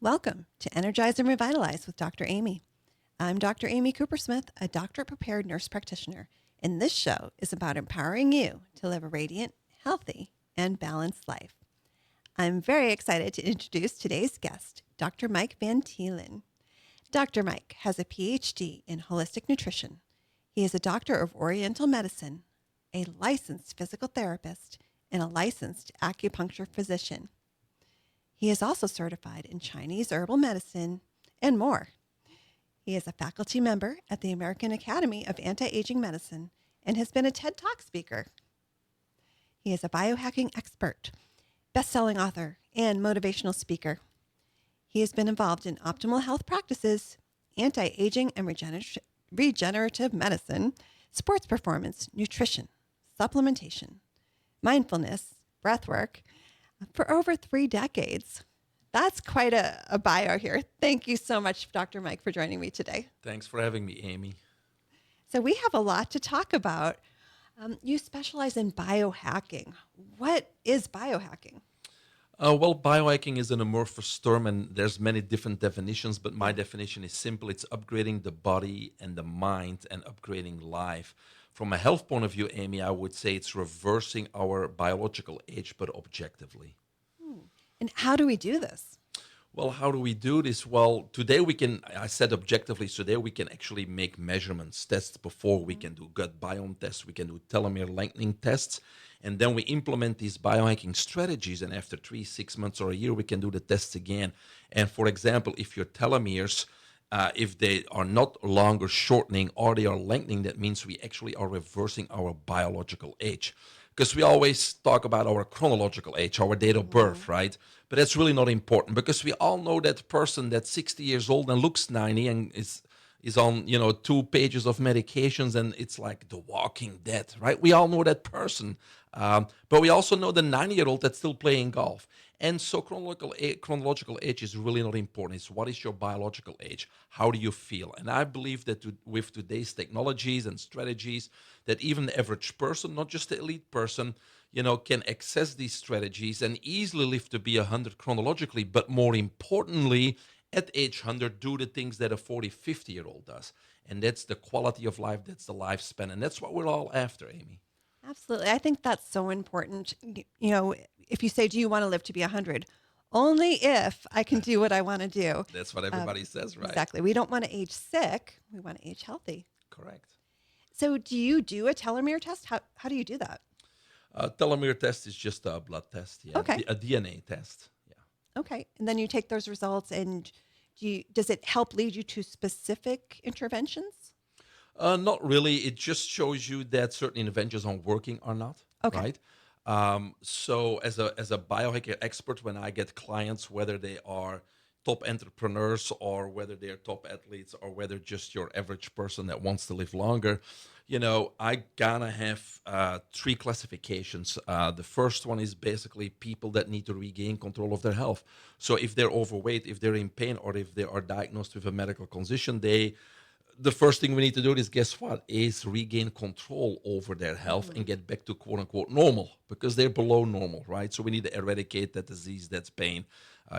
Welcome to Energize and Revitalize with Dr. Amy. I'm Dr. Amy Coopersmith, a doctor-prepared nurse practitioner, and this show is about empowering you to live a radiant, healthy, and balanced life. I'm very excited to introduce today's guest, Dr. Mike Van Thielen. Dr. Mike has a PhD in holistic nutrition. He is a doctor of Oriental medicine, a licensed physical therapist, and a licensed acupuncture physician. He is also certified in Chinese herbal medicine and more. He is a faculty member at the American Academy of Anti-Aging Medicine and has been a TED Talk speaker. He is a biohacking expert, best-selling author, and motivational speaker. He has been involved in optimal health practices, anti-aging and regenerative medicine, sports performance, nutrition, supplementation, mindfulness, breathwork, for over 3 decades. That's quite a bio here. Thank you so much, Dr. Mike, for joining me today. Thanks for having me, Amy. So we have a lot to talk about. You specialize in biohacking. What is biohacking? Well, biohacking is an amorphous term, and there's many different definitions, but my definition is simple. It's upgrading the body and the mind and upgrading life. From a health point of view, Amy, I would say it's reversing our biological age, but objectively. And how do we do this? Well, how do we do this? Well, today I said objectively, so today we can actually make measurements, tests before. We can do gut biome tests, we can do telomere lengthening tests, and then we implement these biohacking strategies, and after 3, 6 months or a year, we can do the tests again. And for example, if your telomeres, if they are not longer shortening or they are lengthening, that means we actually are reversing our biological age. Because we always talk about our chronological age, our date of birth, right? But that's really not important because we all know that person that's 60 years old and looks 90 and is on 2 pages of medications and it's like the Walking Dead, right? We all know that person, but we also know the 90-year-old that's still playing golf. And so chronological age is really not important. It's what is your biological age? How do you feel? And I believe that with today's technologies and strategies, that even the average person, not just the elite person, can access these strategies and easily live to be 100 chronologically, but more importantly, at age 100, do the things that a 40, 50-year-old does. And that's the quality of life, that's the lifespan, and that's what we're all after, Amy. Absolutely. I think that's so important. If you say, do you want to live to be 100? Only if I can do what I want to do. That's what everybody says, right? Exactly. We don't want to age sick. We want to age healthy. Correct. So do you do a telomere test? How do you do that? Telomere test is just a blood test, yeah. Okay. A DNA test, yeah. Okay. And then you take those results and does it help lead you to specific interventions? Not really. It just shows you that certain interventions are working or not, Okay. right? So as a biohacker expert, when I get clients, whether they are top entrepreneurs or whether they're top athletes or whether just your average person that wants to live longer, I gotta have 3 classifications. The first one is basically people that need to regain control of their health. So if they're overweight, if they're in pain, or if they are diagnosed with a medical condition, the first thing we need to do is, guess what, is regain control over their health and get back to quote unquote normal because they're below normal, right? So we need to eradicate that disease, that's pain,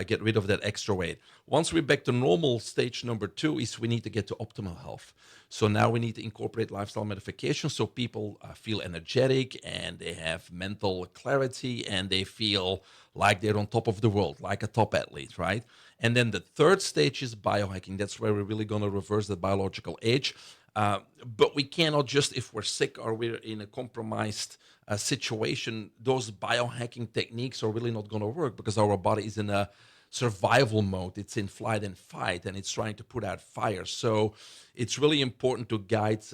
get rid of that extra weight. Once we're back to normal, stage number 2 is we need to get to optimal health. So now we need to incorporate lifestyle modification so people feel energetic and they have mental clarity and they feel like they're on top of the world, like a top athlete, right? And then the third stage is biohacking. That's where we're really going to reverse the biological age. But we cannot just, if we're sick or we're in a compromised situation, those biohacking techniques are really not going to work because our body is in a survival mode. It's in flight and fight, and it's trying to put out fires. So it's really important to guide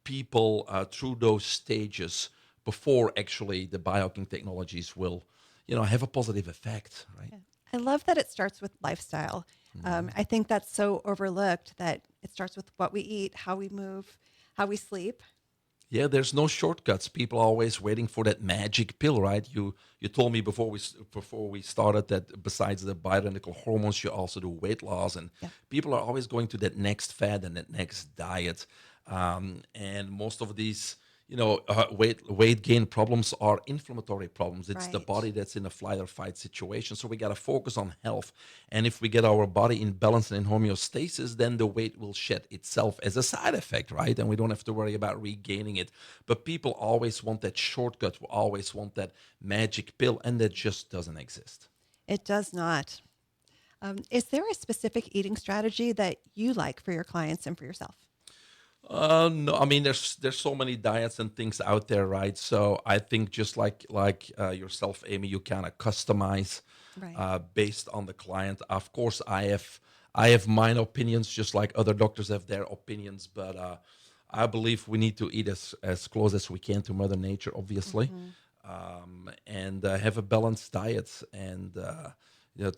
people through those stages before actually the biohacking technologies will, have a positive effect, right? Yeah. I love that it starts with lifestyle. I think that's so overlooked that it starts with what we eat, how we move, how we sleep. Yeah, there's no shortcuts. People are always waiting for that magic pill, right? You told me before we started that besides the bioidentical hormones, you also do weight loss, and people are always going to that next fad and that next diet. And most of these weight gain problems are inflammatory problems. It's the Right. body that's in a flight or fight situation. So we got to focus on health. And if we get our body in balance and in homeostasis, then the weight will shed itself as a side effect, right? And we don't have to worry about regaining it. But people always want that shortcut, always want that magic pill, and that just doesn't exist. It does not. Is there a specific eating strategy that you like for your clients and for yourself? No, I mean there's so many diets and things out there, right? So I think just like yourself, Amy, you kind of customize Right. based on the client. Of course, I have mine opinions, just like other doctors have their opinions. But I believe we need to eat as close as we can to Mother Nature, obviously, Hmm. and have a balanced diet and.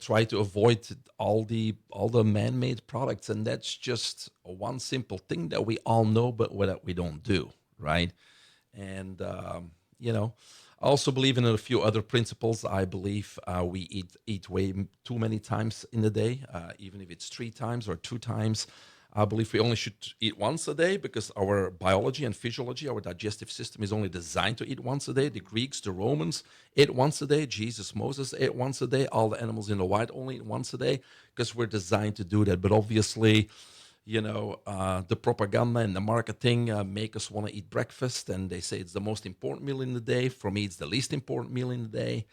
Try to avoid all the man-made products, and that's just one simple thing that we all know, but that we don't do, right? And I also believe in a few other principles. I believe we eat way too many times in a day, even if it's 3 times or 2 times. I believe we only should eat once a day because our biology and physiology, our digestive system is only designed to eat once a day. The Greeks, the Romans ate once a day. Jesus, Moses ate once a day. All the animals in the wild only eat once a day because we're designed to do that. But obviously, the propaganda and the marketing make us want to eat breakfast, and they say it's the most important meal in the day. For me, it's the least important meal in the day.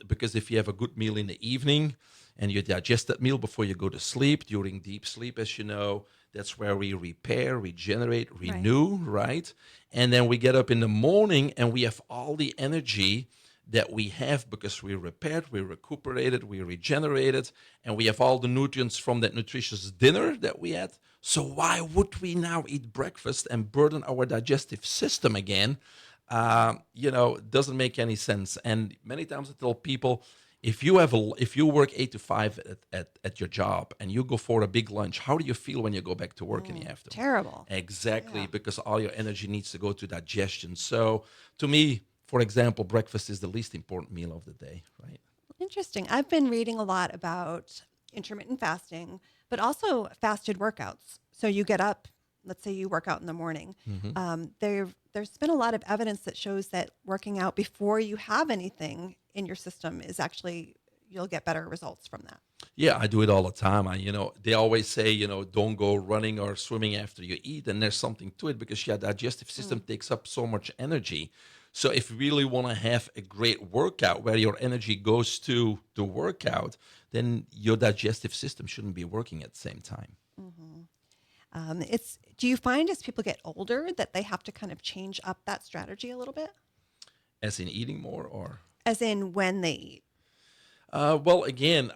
Because if you have a good meal in the evening and you digest that meal before you go to sleep, during deep sleep, as you know, that's where we repair, regenerate, Right. renew, right? And then we get up in the morning and we have all the energy that we have because we repaired, we recuperated, we regenerated, and we have all the nutrients from that nutritious dinner that we had. So why would we now eat breakfast and burden our digestive system again? It doesn't make any sense. And many times I tell people, if you work 8 to 5 at your job and you go for a big lunch, how do you feel when you go back to work in the afternoon? Terrible. Exactly, Yeah. because all your energy needs to go to digestion. So to me, for example, breakfast is the least important meal of the day, right? Interesting. I've been reading a lot about intermittent fasting, but also fasted workouts. So you get up, let's say you work out in the morning. Hmm. There's been a lot of evidence that shows that working out before you have anything in your system is actually, you'll get better results from that. Yeah, I do it all the time. They always say, don't go running or swimming after you eat, and there's something to it because your digestive system Mm. takes up so much energy. So if you really want to have a great workout where your energy goes to the workout, then your digestive system shouldn't be working at the same time. Hmm. Do you find as people get older that they have to kind of change up that strategy a little bit? As in eating more, or As in when they eat? well, again,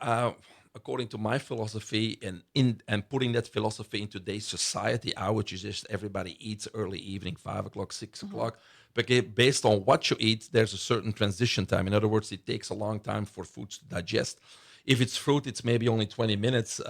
according to my philosophy, and putting that philosophy in today's society, I would suggest everybody eats early evening, 5 o'clock, six Hmm. o'clock. Because based on what you eat, there's a certain transition time. In other words, it takes a long time for foods to digest. If it's fruit, it's maybe only 20 minutes.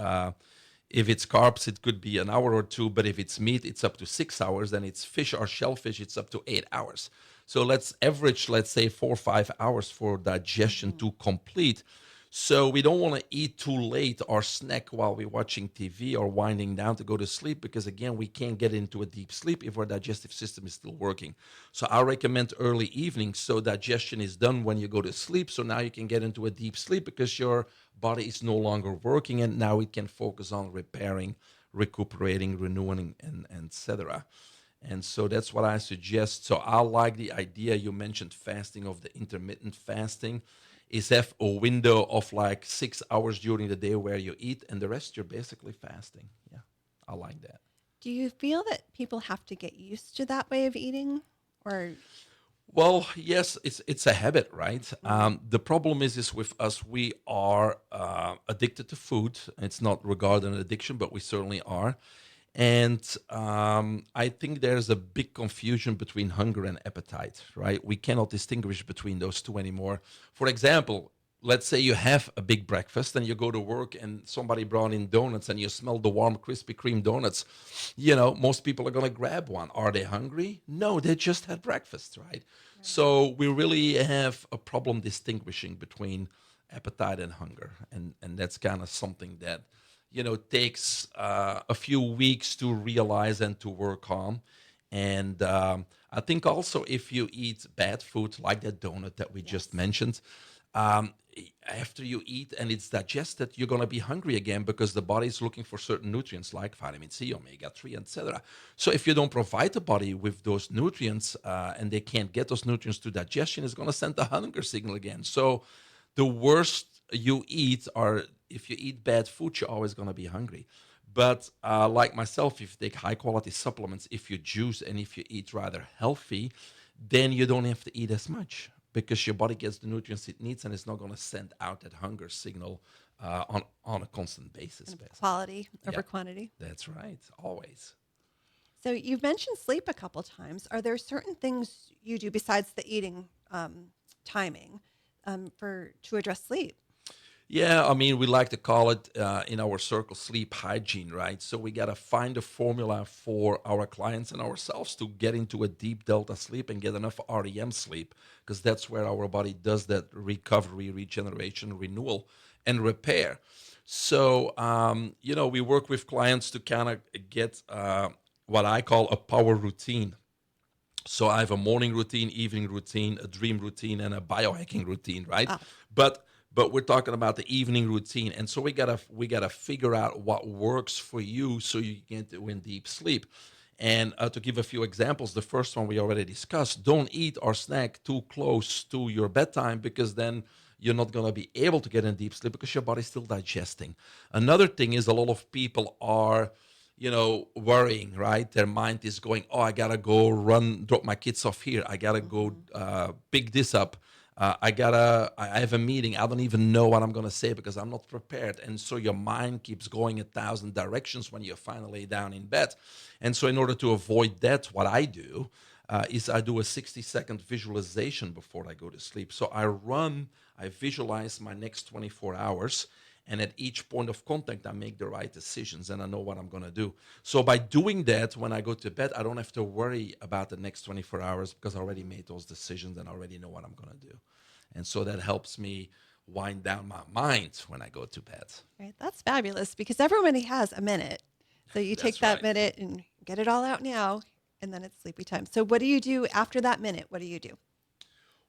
If it's carbs, it could be an hour or two. But if it's meat, it's up to 6 hours. Then it's fish or shellfish, it's up to 8 hours. So let's average, let's say, 4 or 5 hours for digestion Hmm. to complete. So we don't want to eat too late or snack while we're watching TV or winding down to go to sleep because again, we can't get into a deep sleep if our digestive system is still working. So I recommend early evening so digestion is done when you go to sleep. So now you can get into a deep sleep because your body is no longer working and now it can focus on repairing, recuperating, renewing, and etc. And so that's what I suggest. So I like the idea you mentioned fasting of the intermittent fasting is have a window of like 6 hours during the day where you eat and the rest you're basically fasting. Yeah, I like that. Do you feel that people have to get used to that way of eating? Or, Well, yes, it's a habit, right? mm, The problem is with us, we are addicted to food. It's not regarded an addiction, but we certainly are. And I think there's a big confusion between hunger and appetite, right? We cannot distinguish between those two anymore. For example, let's say you have a big breakfast and you go to work and somebody brought in donuts and you smell the warm Krispy Kreme donuts. Most people are going to grab one. Are they hungry? No, they just had breakfast, right? right. So we really have a problem distinguishing between appetite and hunger. And that's kind of something that takes a few weeks to realize and to work on. And I think also if you eat bad food like that donut that we just Yes. mentioned, um, after you eat and it's digested, you're going to be hungry again because the body is looking for certain nutrients like vitamin C, omega 3, etc. So if you don't provide the body with those nutrients and they can't get those nutrients to digestion, it's going to send the hunger signal again. So the worst you eat, or if you eat bad food, you're always going to be hungry. But like myself, if you take high quality supplements, if you juice and if you eat rather healthy, then you don't have to eat as much because your body gets the nutrients it needs and it's not going to send out that hunger signal on a constant basis, Kind of basically. quality Yeah, over quantity. that's right. Always. So you've mentioned sleep a couple times. Are there certain things you do besides the eating timing for to address sleep? Yeah, I mean, we like to call it in our circle sleep hygiene, right? So we got to find a formula for our clients and ourselves to get into a deep delta sleep and get enough REM sleep, because that's where our body does that recovery, regeneration, renewal, and repair. So, we work with clients to kind of get what I call a power routine. So I have a morning routine, evening routine, a dream routine, and a biohacking routine, right? Oh, But we're talking about the evening routine, and so we gotta figure out what works for you so you get to win deep sleep. And to give a few examples, the first one we already discussed: don't eat or snack too close to your bedtime because then you're not going to be able to get in deep sleep because your body's still digesting. Another thing is a lot of people are worrying, right? Their mind is going, oh, I gotta go run, drop my kids off here. I gotta go mhm. pick this up. I have a meeting. I don't even know what I'm gonna say because I'm not prepared. And so your mind keeps going 1,000 directions when you're finally down in bed. And so in order to avoid that, what I do is I do a 60-second visualization before I go to sleep. So I visualize my next 24 hours, and at each point of contact, I make the right decisions and I know what I'm going to do. So by doing that, when I go to bed, I don't have to worry about the next 24 hours because I already made those decisions and I already know what I'm going to do. And so that helps me wind down my mind when I go to bed. Right. That's fabulous because everybody has a minute. So you take That's that right. minute and get it all out now, and then it's sleepy time. So what do you do after that minute? What do you do?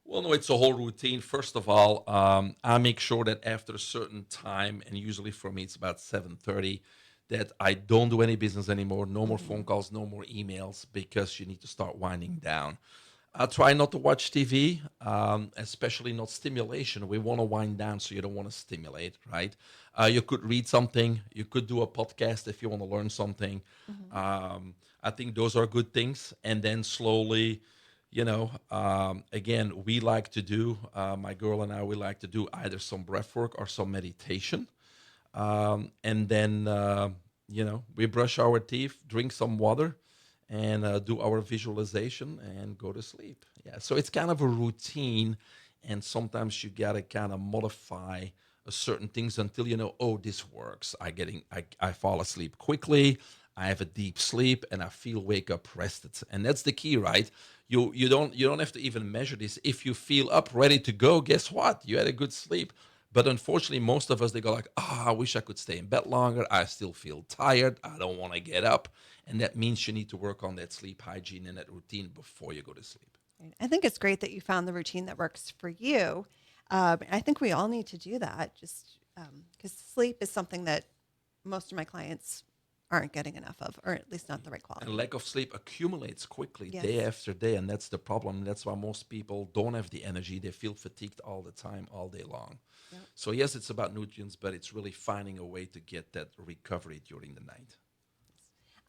Well, no, it's a whole routine. First of all, I make sure that after a certain time, and usually for me it's about 7:30, that I don't do any business anymore. No more phone Hmm. calls, no more emails, because you need to start winding down. I try not to watch TV, especially not stimulation. We want to wind down, so you don't want to stimulate, right? You could read something, you could do a podcast if you want to learn something. Hmm. I think those are good things. And then slowly, again, we like to do, my girl and I, we like to do either some breath work or some meditation. And then, we brush our teeth, drink some water, and do our visualization and go to sleep. Yeah. So it's kind of a routine. And sometimes you got to kind of modify certain things until you know, oh, this works. I fall asleep quickly. I have a deep sleep and I feel wake up rested. And that's the key, right? You don't have to even measure this. If you feel up ready to go, guess what? You had a good sleep. But unfortunately, most of us, they go like, I wish I could stay in bed longer. I still feel tired. I don't want to get up. And that means you need to work on that sleep hygiene and that routine before you go to sleep. Right. I think it's great that you found the routine that works for you. I think we all need to do that just because sleep is something that most of my clients aren't getting enough of, or at least not the right And quality. lack of sleep accumulates quickly day Yes. after day. And that's the problem. That's why most people don't have the energy. They feel fatigued all the time, all day long. Yep. So, yes, it's about nutrients, but it's really finding a way to get that recovery during the night.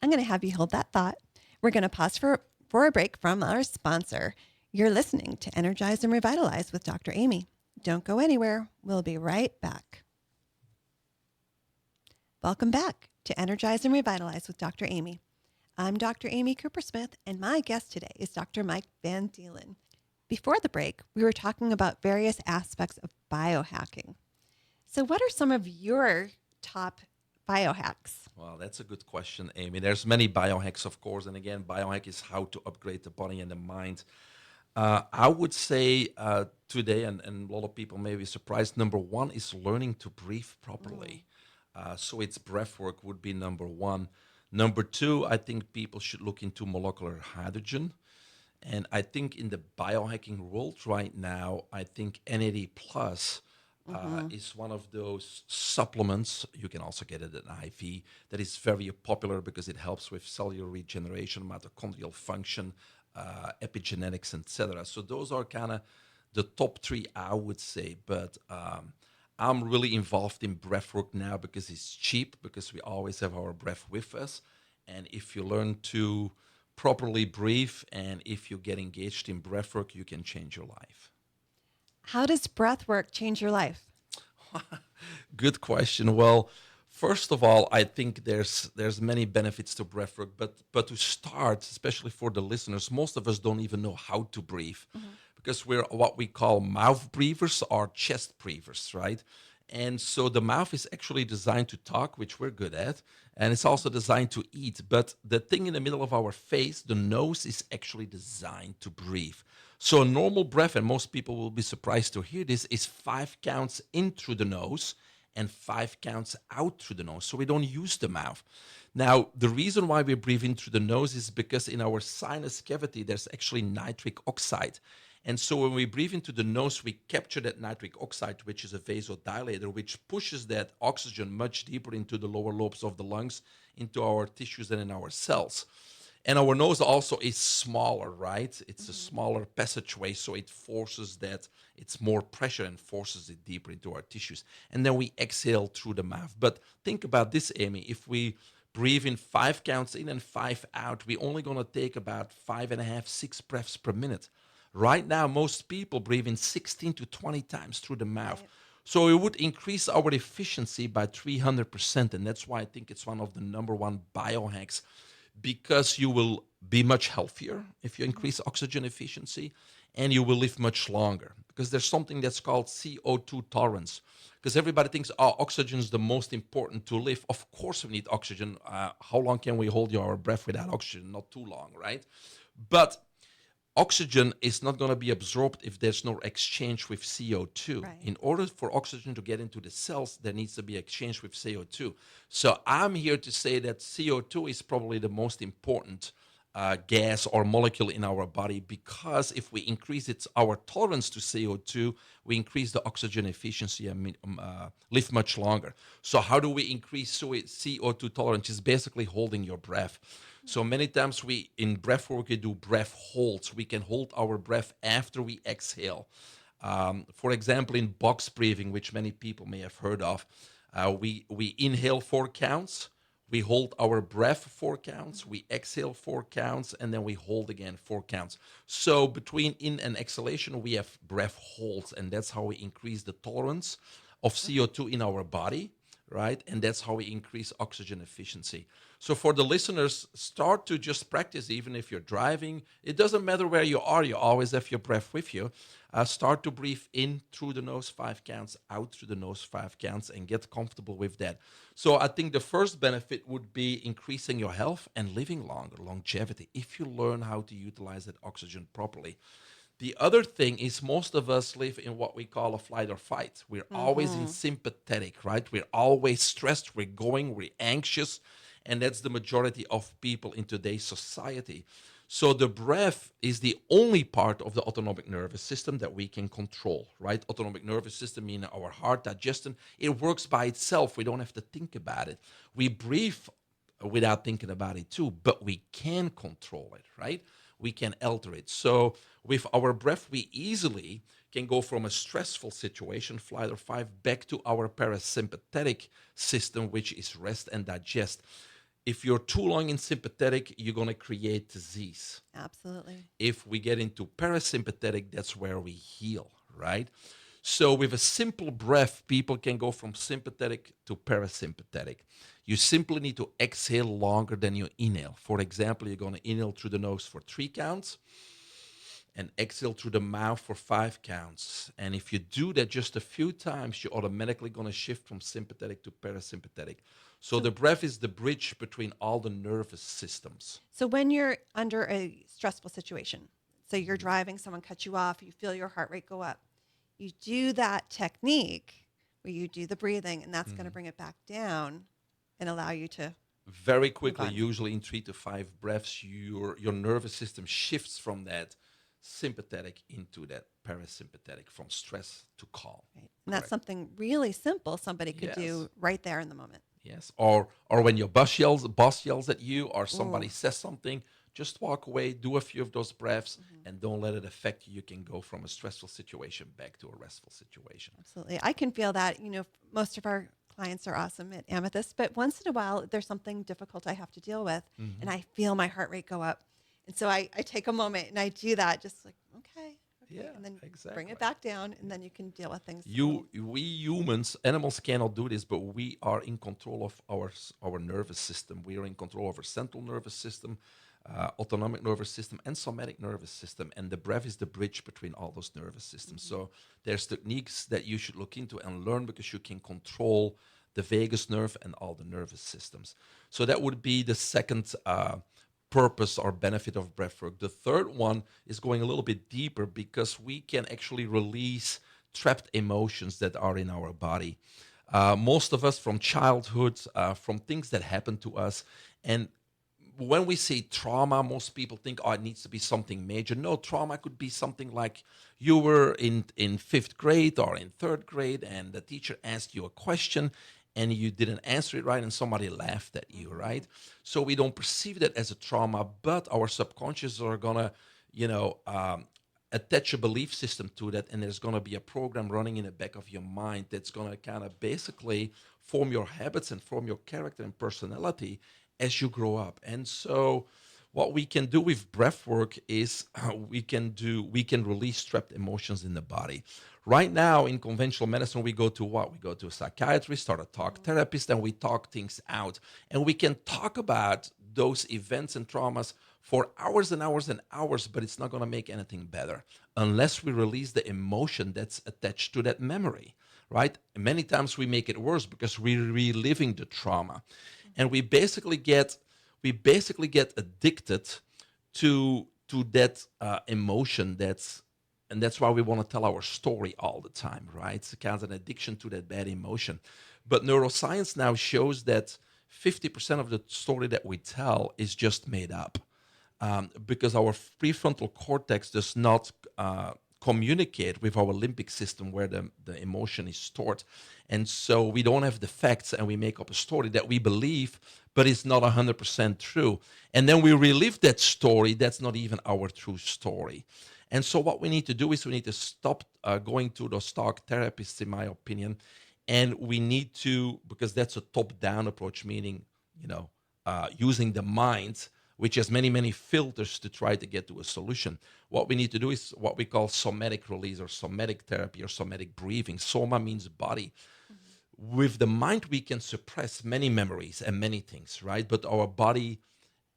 I'm going to have you hold that thought. We're going to pause for a break from our sponsor. You're listening to Energize and Revitalize with Dr. Amy. Don't go anywhere. We'll be right back. Welcome back to Energize and Revitalize with Dr. Amy. I'm Dr. Amy Coopersmith, and my guest today is Dr. Mike Van Thielen. Before the break, we were talking about various aspects of biohacking. So, what are some of your top biohacks? Well, that's a good question, Amy. There's many biohacks, of course, and again, biohack is how to upgrade the body and the mind. I would say today, and a lot of people may be surprised. Number one is learning to breathe Mm, properly. So it's breath work would be number one. Number two, I think people should look into molecular hydrogen. And I think in the biohacking world right now, I think NAD plus Mm-hmm. is one of those supplements. You can also get it in IV that is very popular because it helps with cellular regeneration, mitochondrial function, epigenetics, etc. So those are kind of the top three, I would say. But I'm really involved in breathwork now because it's cheap, because we always have our breath with us. And if you learn to properly breathe and if you get engaged in breathwork, you can change your life. How does breath work change your life? Good question. Well, first of all, I think there's many benefits to breathwork, but to start, especially for the listeners, most of us don't even know how to breathe Mm-hmm. because we're what we call mouth breathers or chest breathers, right? And so the mouth is actually designed to talk, which we're good at, and it's also designed to eat. But the thing in the middle of our face, the nose, is actually designed to breathe. So a normal breath, and most people will be surprised to hear this, is 5 counts in through the nose and 5 counts out through the nose. So we don't use the mouth. Now, the reason why we breathe in through the nose is because in our sinus cavity, there's actually nitric oxide. And so when we breathe into the nose, we capture that nitric oxide, which is a vasodilator, which pushes that oxygen much deeper into the lower lobes of the lungs, into our tissues and in our cells. And our nose also is smaller, right? It's a Mm-hmm. smaller passageway, so it forces that, it's more pressure and forces it deeper into our tissues. And then we exhale through the mouth. But think about this, Amy. If we breathe in 5 counts in and 5 out, we're only going to take about 5.5, 6 breaths per minute. Right now, most people breathe in 16 to 20 times through the mouth. Right. So it would increase our efficiency by 300%. And that's why I think it's one of the number one biohacks, because you will be much healthier if you Mm-hmm. increase oxygen efficiency, and you will live much longer because there's something that's called CO2 tolerance. Because everybody thinks, oh, oxygen is the most important to live. Of course, we need oxygen. How long can we hold our breath without oxygen? Not too long, right? But oxygen is not going to be absorbed if there's no exchange with CO2. Right. In order for oxygen to get into the cells, there needs to be exchange with CO2. So I'm here to say that CO2 is probably the most important gas or molecule in our body, because if we increase our tolerance to CO2, we increase the oxygen efficiency and live much longer. So how do we increase CO2 tolerance? Is basically holding your breath. So many times we in breath work we do breath holds. We can hold our breath after we exhale. For example, in box breathing, which many people may have heard of, we inhale 4 counts, we hold our breath 4 counts, we exhale 4 counts, and then we hold again 4 counts. So between in and exhalation, we have breath holds, and that's how we increase the tolerance of Okay. CO2 in our body, right? And that's how we increase oxygen efficiency. So for the listeners, start to just practice, even if you're driving. It doesn't matter where you are, you always have your breath with you. Start to breathe in through the nose 5 counts, out through the nose 5 counts, and get comfortable with that. So I think the first benefit would be increasing your health and living longer, longevity, if you learn how to utilize that oxygen properly. The other thing is most of us live in what we call a flight or fight. We're always in Mm-hmm. sympathetic, right? We're always stressed, we're anxious, and that's the majority of people in today's society. So the breath is the only part of the autonomic nervous system that we can control, right? Autonomic nervous system meaning our heart, digestion. It works by itself. We don't have to think about it. We breathe without thinking about it too, but we can control it, right? We can alter it. So with our breath, we easily can go from a stressful situation, flight or fight, back to our parasympathetic system, which is rest and digest. If you're too long in sympathetic, you're going to create disease. Absolutely. If we get into parasympathetic, that's where we heal, right? So, with a simple breath, people can go from sympathetic to parasympathetic. You simply need to exhale longer than you inhale. For example, you're going to inhale through the nose for 3 counts and exhale through the mouth for 5 counts. And if you do that just a few times, you're automatically going to shift from sympathetic to parasympathetic. So, So, the breath is the bridge between all the nervous systems. so when you're under a stressful situation, so you're driving, someone cuts you off, you feel your heart rate go up. You do that technique where you do the breathing, and that's going to Mhm. bring it back down and allow you to Very Move quickly, on. usually in 3 to 5 breaths, your nervous system shifts from that sympathetic into that parasympathetic, from stress to calm. Right. And that's Correct. something really simple somebody could Yes. do right there in the moment. Yes. Or when your boss yells at you, or somebody Ooh. says something, just walk away, do a few of those breaths, Mhm. and don't let it affect you. You can go from a stressful situation back to a restful situation. Absolutely. I can feel that. Most of our clients are awesome at Amethyst, but once in a while, there's something difficult I have to deal with, and Hmm. I feel my heart rate go up. And so I take a moment and I do that, just like, okay, okay, Yeah, and then bring it exactly. back down, and then you can deal with things a little. We humans, animals cannot do this, but we are in control of our nervous system. We are in control of our central nervous system, autonomic nervous system, and somatic nervous system. And the breath is the bridge between all those nervous systems. Mhm. So there's techniques that you should look into and learn, because you can control the vagus nerve and all the nervous systems. So that would be the second purpose or benefit of breathwork. The third one is going a little bit deeper, because we can actually release trapped emotions that are in our body. Most of us, from childhood, from things that happen to us. And when we say trauma, most people think, oh, it needs to be something major. No, trauma could be something like you were in fifth grade or in third grade, and the teacher asked you a question and you didn't answer it right, and somebody laughed at you, Mhm. right? So we don't perceive that as a trauma, but our subconscious are gonna, you know, attach a belief system to that, and there's gonna be a program running in the back of your mind that's gonna kind of basically form your habits and form your character and personality as you grow up. And so what we can do with breath work is we can release trapped emotions in the body. Right now in conventional medicine, we go to what? We go to a psychiatrist or a talk Mhm. therapist, and we talk things out. And we can talk about those events and traumas for hours and hours and hours, but it's not going to make anything better unless we release the emotion that's attached to that memory, right? And many times we make it worse because we're reliving the trauma. And Mhm. we basically get addicted to that emotion. That's why we want to tell our story all the time, right? It's kind of an addiction to that bad emotion. But neuroscience now shows that 50% of the story that we tell is just made up, because our prefrontal cortex does not communicate with our limbic system, where the emotion is stored. And so we don't have the facts, and we make up a story that we believe, but it's not 100% true. And then we relive that story that's not even our true story. And so what we need to do is we need to stop going to those talk therapists, in my opinion. And we need to, because that's a top-down approach, meaning, using the mind, which has many, many filters to try to get to a solution. What we need to do is what we call somatic release, or somatic therapy, or somatic breathing. Soma means body. Mhm. With the mind, we can suppress many memories and many things, right? But our body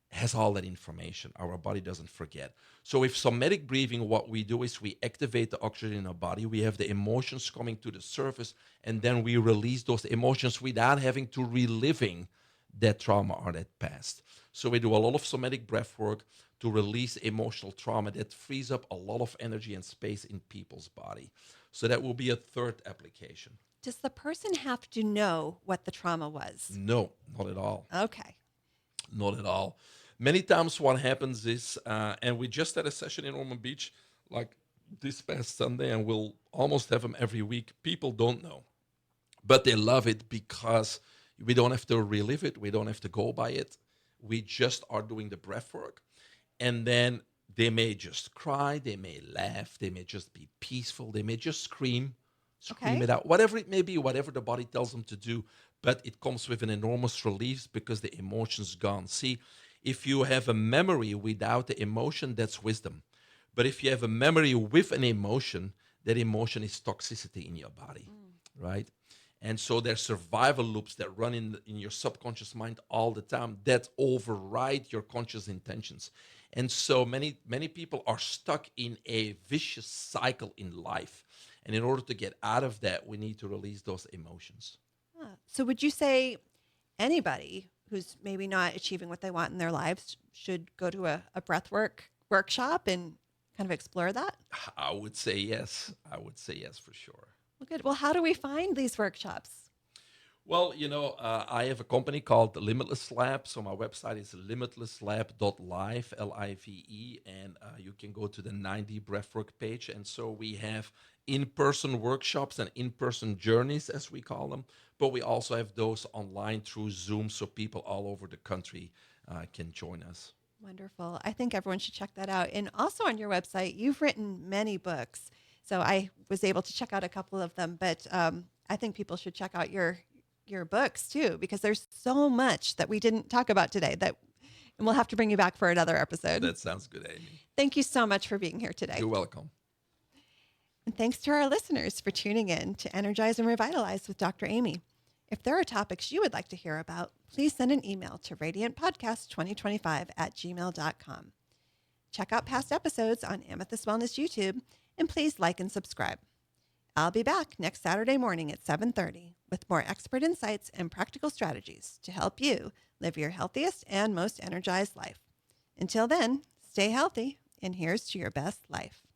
has all that information. Our body doesn't forget. So with somatic breathing, what we do is we activate the oxygen in our body. We have the emotions coming to the surface, and then we release those emotions without having to reliving that trauma or that past. So we do a lot of somatic breath work to release emotional trauma that frees up a lot of energy and space in people's body. So that will be a third application. Does the person have to know what the trauma was? No, not at all. Okay. Not at all. Many times, what happens is, and we just had a session in Ormond Beach, like this past Sunday, and we'll almost have them every week. People don't know, but they love it because we don't have to relive it. We don't have to go by it. We just are doing the breath work. And then they may just cry, they may laugh, they may just be peaceful, they may just scream Okay. it out, whatever it may be, whatever the body tells them to do. But it comes with an enormous relief because the emotion's gone. See, if you have a memory without the emotion, that's wisdom. But if you have a memory with an emotion, that emotion is toxicity in your body, Mm. right? And so there's survival loops that run in your subconscious mind all the time that override your conscious intentions. And so many people are stuck in a vicious cycle in life. And in order to get out of that, we need to release those emotions. So, would you say anybody who's maybe not achieving what they want in their lives should go to a breathwork workshop and kind of explore that? I would say yes. I would say yes for sure. Well, good. Well, how do we find these workshops? Well, I have a company called Limitless Lab. So my website is limitlesslab.live, Live, and you can go to the 90 Breathwork page. And so we have in-person workshops and in-person journeys, as we call them. But we also have those online through Zoom, so people all over the country can join us. Wonderful. I think everyone should check that out. And also on your website, you've written many books. So I was able to check out a couple of them, but I think people should check out your books too, because there's so much that we didn't talk about today and we'll have to bring you back for another episode. That sounds good, Amy. Thank you so much for being here today. You're welcome. And thanks to our listeners for tuning in to Energize and Revitalize with Dr. Amy. If there are topics you would like to hear about, please send an email to radiantpodcast2025@gmail.com. Check out past episodes on Amethyst Wellness YouTube, and please like and subscribe. I'll be back next Saturday morning at 7:30 with more expert insights and practical strategies to help you live your healthiest and most energized life. Until then, stay healthy, and here's to your best life.